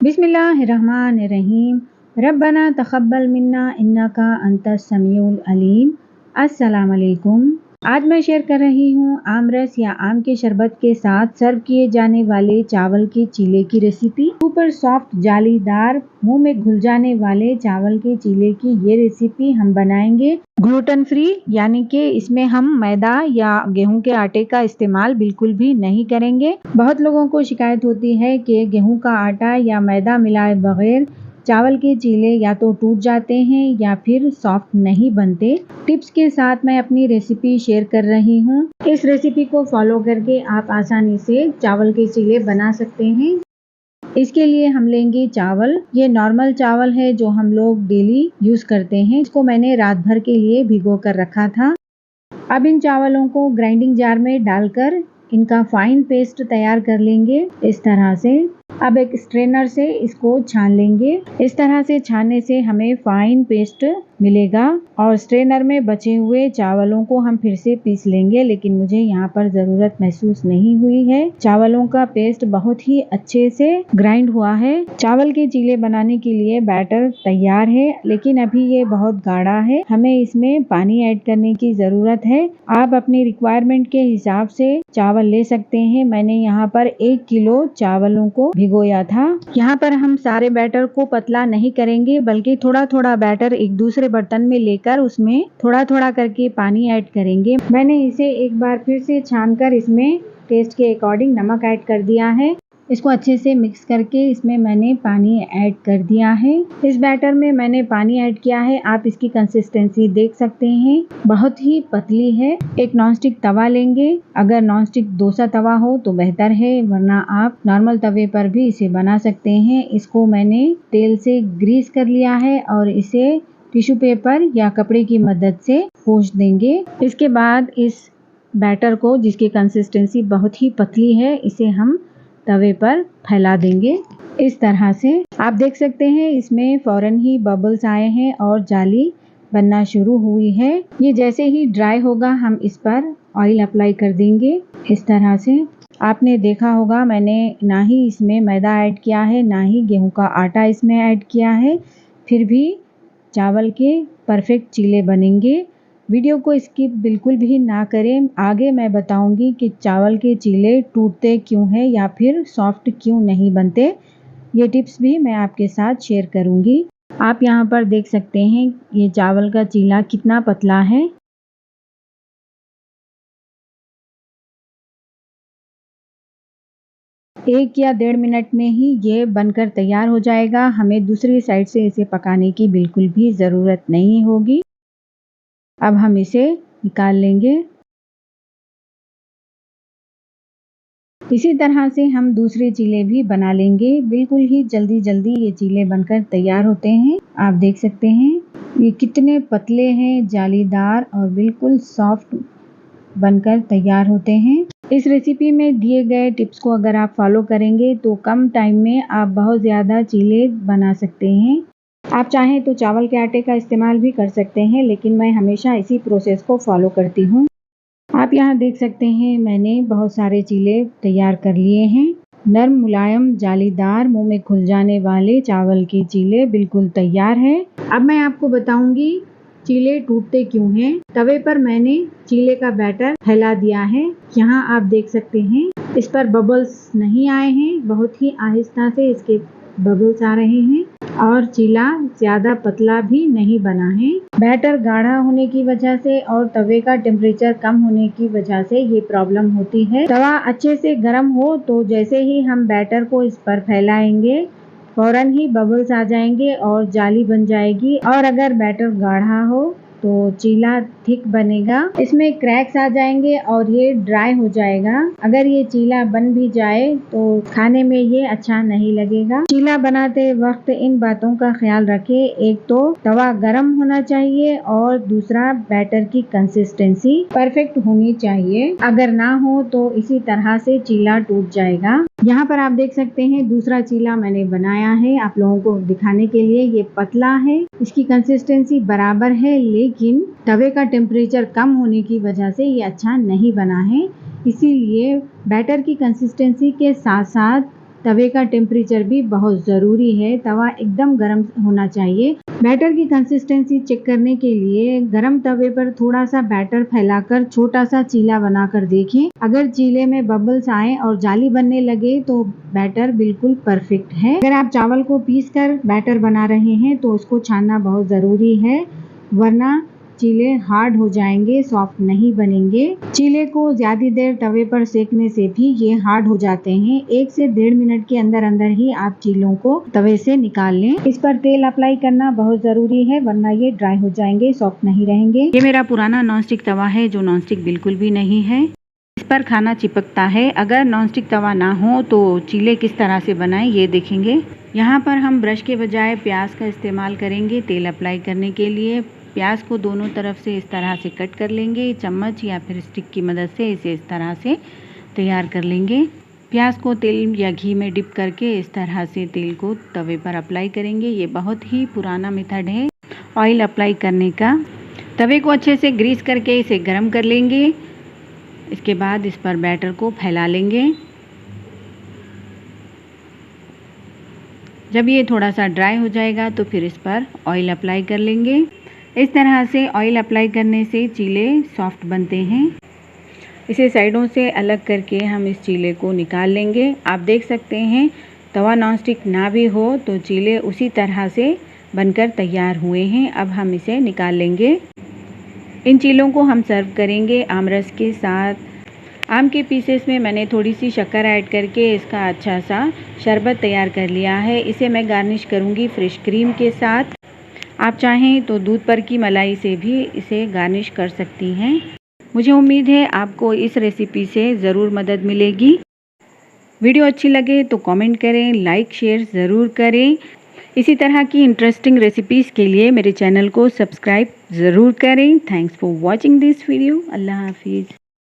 बिस्मिल्लाहिर्रहमानिर्रहीम। रब्बना तक़ब्बल मिन्ना इन्नका अंतस समीउल अलीम। अस्सलाम वालेकुम। आज मैं शेयर कर रही हूँ आम रस या आम के शरबत के साथ सर्व किए जाने वाले चावल के चीले की रेसिपी। सुपर सॉफ्ट जालीदार मुंह में घुल जाने वाले चावल के चीले की ये रेसिपी हम बनाएंगे ग्लूटेन फ्री, यानी कि इसमें हम मैदा या गेहूं के आटे का इस्तेमाल बिल्कुल भी नहीं करेंगे। बहुत लोगों को शिकायत होती है कि गेहूं का आटा या मैदा मिलाए बगैर चावल के चीले या तो टूट जाते हैं या फिर सॉफ्ट नहीं बनते। टिप्स के साथ मैं अपनी रेसिपी शेयर कर रही हूँ। इस रेसिपी को फॉलो करके आप आसानी से चावल के चीले बना सकते हैं। इसके लिए हम लेंगे चावल। ये नॉर्मल चावल है जो हम लोग डेली यूज करते हैं। इसको मैंने रात भर के लिए भिगो कर रखा था। अब इन चावलों को ग्राइंडिंग जार में डालकर इनका फाइन पेस्ट तैयार कर लेंगे इस तरह से। अब एक स्ट्रेनर से इसको छान लेंगे। इस तरह से छानने से हमें फाइन पेस्ट मिलेगा और स्ट्रेनर में बचे हुए चावलों को हम फिर से पीस लेंगे, लेकिन मुझे यहाँ पर ज़रूरत महसूस नहीं हुई है। चावलों का पेस्ट बहुत ही अच्छे से ग्राइंड हुआ है। चावल के चीले बनाने के लिए बैटर तैयार है, लेकिन अभी ये बहुत गाढ़ा है। हमें इसमें पानी ऐड करने की ज़रूरत है। आप अपनी रिक्वायरमेंट के हिसाब से चावल ले सकते हैं। मैंने यहाँ पर 1 किलो चावलों को भिगोया था। यहाँ पर हम सारे बैटर को पतला नहीं करेंगे, बल्कि थोड़ा थोड़ा बैटर एक दूसरे बर्तन में लेकर उसमें थोड़ा थोड़ा करके पानी ऐड करेंगे। मैंने इसे एक बार फिर से छानकर इसमें टेस्ट के अकॉर्डिंग नमक ऐड कर दिया है। इसको अच्छे से मिक्स करके इसमें मैंने पानी ऐड कर दिया है। इस बैटर में मैंने पानी ऐड किया है। आप इसकी कंसिस्टेंसी देख सकते हैं, बहुत ही पतली है। एक नॉनस्टिक तवा लेंगे। अगर नॉनस्टिक डोसा तवा हो तो बेहतर है, वरना आप नॉर्मल तवे पर भी इसे बना सकते हैं। इसको मैंने तेल से ग्रीस कर लिया है और इसे टिश्यू पेपर या कपड़े की मदद से पोंछ देंगे। इसके बाद इस बैटर को, जिसकी कंसिस्टेंसी बहुत ही पतली है, इसे हम तवे पर फैला देंगे इस तरह से। आप देख सकते हैं इसमें फौरन ही बबल्स आए हैं और जाली बनना शुरू हुई है। ये जैसे ही ड्राई होगा हम इस पर ऑयल अप्लाई कर देंगे इस तरह से। आपने देखा होगा मैंने ना ही इसमें मैदा ऐड किया है, ना ही गेहूं का आटा इसमें ऐड किया है, फिर भी चावल के परफेक्ट चीले बनेंगे। वीडियो को स्किप बिल्कुल भी ना करें। आगे मैं बताऊंगी कि चावल के चीले टूटते क्यों हैं या फिर सॉफ्ट क्यों नहीं बनते। ये टिप्स भी मैं आपके साथ शेयर करूंगी। आप यहाँ पर देख सकते हैं ये चावल का चीला कितना पतला है। एक या 1.5 मिनट में ही ये बनकर तैयार हो जाएगा। हमें दूसरी साइड से इसे पकाने की बिल्कुल भी ज़रूरत नहीं होगी। अब हम इसे निकाल लेंगे। इसी तरह से हम दूसरे चीले भी बना लेंगे। बिल्कुल ही जल्दी जल्दी ये चीले बनकर तैयार होते हैं। आप देख सकते हैं ये कितने पतले हैं, जालीदार और बिल्कुल सॉफ्ट बनकर तैयार होते हैं। इस रेसिपी में दिए गए टिप्स को अगर आप फॉलो करेंगे तो कम टाइम में आप बहुत ज़्यादा चीले बना सकते हैं। आप चाहें तो चावल के आटे का इस्तेमाल भी कर सकते हैं, लेकिन मैं हमेशा इसी प्रोसेस को फॉलो करती हूँ। आप यहाँ देख सकते हैं मैंने बहुत सारे चीले तैयार कर लिए हैं। नरम, मुलायम, जालीदार, मुंह में घुल जाने वाले चावल के चीले बिल्कुल तैयार हैं। अब मैं आपको बताऊंगी चीले टूटते क्यों हैं। तवे पर मैंने चीले का बैटर फैला दिया है। यहाँ आप देख सकते हैं इस पर बबल्स नहीं आए हैं, बहुत ही आहिस्ता से इसके बबल्स आ रहे हैं और चीला ज्यादा पतला भी नहीं बना है। बैटर गाढ़ा होने की वजह से और तवे का टेम्परेचर कम होने की वजह से ये प्रॉब्लम होती है। तवा अच्छे से गर्म हो तो जैसे ही हम बैटर को इस पर फैलाएंगे फौरन ही बबल्स आ जाएंगे और जाली बन जाएगी। और अगर बैटर गाढ़ा हो तो चीला थिक बनेगा, इसमें क्रैक्स आ जाएंगे और ये ड्राई हो जाएगा। अगर ये चीला बन भी जाए तो खाने में ये अच्छा नहीं लगेगा। चीला बनाते वक्त इन बातों का ख्याल रखें। एक तो तवा गर्म होना चाहिए और दूसरा बैटर की कंसिस्टेंसी परफेक्ट होनी चाहिए। अगर ना हो तो इसी तरह से चीला टूट जाएगा। यहाँ पर आप देख सकते हैं दूसरा चीला मैंने बनाया है आप लोगों को दिखाने के लिए। ये पतला है, इसकी कंसिस्टेंसी बराबर है, लेकिन तवे का टेम्परेचर कम होने की वजह से ये अच्छा नहीं बना है। इसीलिए बैटर की कंसिस्टेंसी के साथ साथ तवे का टेम्परेचर भी बहुत ज़रूरी है, तवा एकदम गर्म होना चाहिए। बैटर की कंसिस्टेंसी चेक करने के लिए गरम तवे पर थोड़ा सा बैटर फैलाकर छोटा सा चीला बनाकर देखें। अगर चीले में बबल्स आए और जाली बनने लगे तो बैटर बिल्कुल परफेक्ट है। अगर आप चावल को पीस कर बैटर बना रहे हैं तो उसको छानना बहुत ज़रूरी है, वरना चीले हार्ड हो जाएंगे, सॉफ्ट नहीं बनेंगे। चीले को ज़्यादा देर तवे पर सेकने से भी ये हार्ड हो जाते हैं। 1 से 1.5 मिनट के अंदर अंदर ही आप चीलों को तवे से निकाल लें। इस पर तेल अप्लाई करना बहुत ज़रूरी है, वरना ये ड्राई हो जाएंगे, सॉफ्ट नहीं रहेंगे। ये मेरा पुराना नॉनस्टिक तवा है जो नॉनस्टिक बिल्कुल भी नहीं है, इस पर खाना चिपकता है। अगर नॉनस्टिक तवा ना हो तो चीले किस तरह से बनाएं ये देखेंगे। यहाँ पर हम ब्रश के बजाय प्याज का इस्तेमाल करेंगे तेल अप्लाई करने के लिए। प्याज को दोनों तरफ से इस तरह से कट कर लेंगे, चम्मच या फिर स्टिक की मदद से इसे इस तरह से तैयार कर लेंगे। प्याज को तेल या घी में डिप करके इस तरह से तेल को तवे पर अप्लाई करेंगे। ये बहुत ही पुराना मेथड है ऑयल अप्लाई करने का। तवे को अच्छे से ग्रीस करके इसे गर्म कर लेंगे। इसके बाद इस पर बैटर को फैला लेंगे। जब ये थोड़ा सा ड्राई हो जाएगा तो फिर इस पर ऑयल अप्लाई कर लेंगे। इस तरह से ऑयल अप्लाई करने से चीले सॉफ्ट बनते हैं। इसे साइडों से अलग करके हम इस चीले को निकाल लेंगे। आप देख सकते हैं तवा नॉनस्टिक ना भी हो तो चीले उसी तरह से बनकर तैयार हुए हैं। अब हम इसे निकाल लेंगे। इन चीलों को हम सर्व करेंगे आमरस के साथ। आम के पीसेस में मैंने थोड़ी सी शक्कर ऐड करके इसका अच्छा सा शरबत तैयार कर लिया है। इसे मैं गार्निश करूँगी फ्रेश क्रीम के साथ। आप चाहें तो दूध पर की मलाई से भी इसे गार्निश कर सकती हैं। मुझे उम्मीद है आपको इस रेसिपी से ज़रूर मदद मिलेगी। वीडियो अच्छी लगे तो कमेंट करें, लाइक शेयर ज़रूर करें। इसी तरह की इंटरेस्टिंग रेसिपीज़ के लिए मेरे चैनल को सब्सक्राइब ज़रूर करें। Thanks for watching this video. अल्लाह हाफिज़।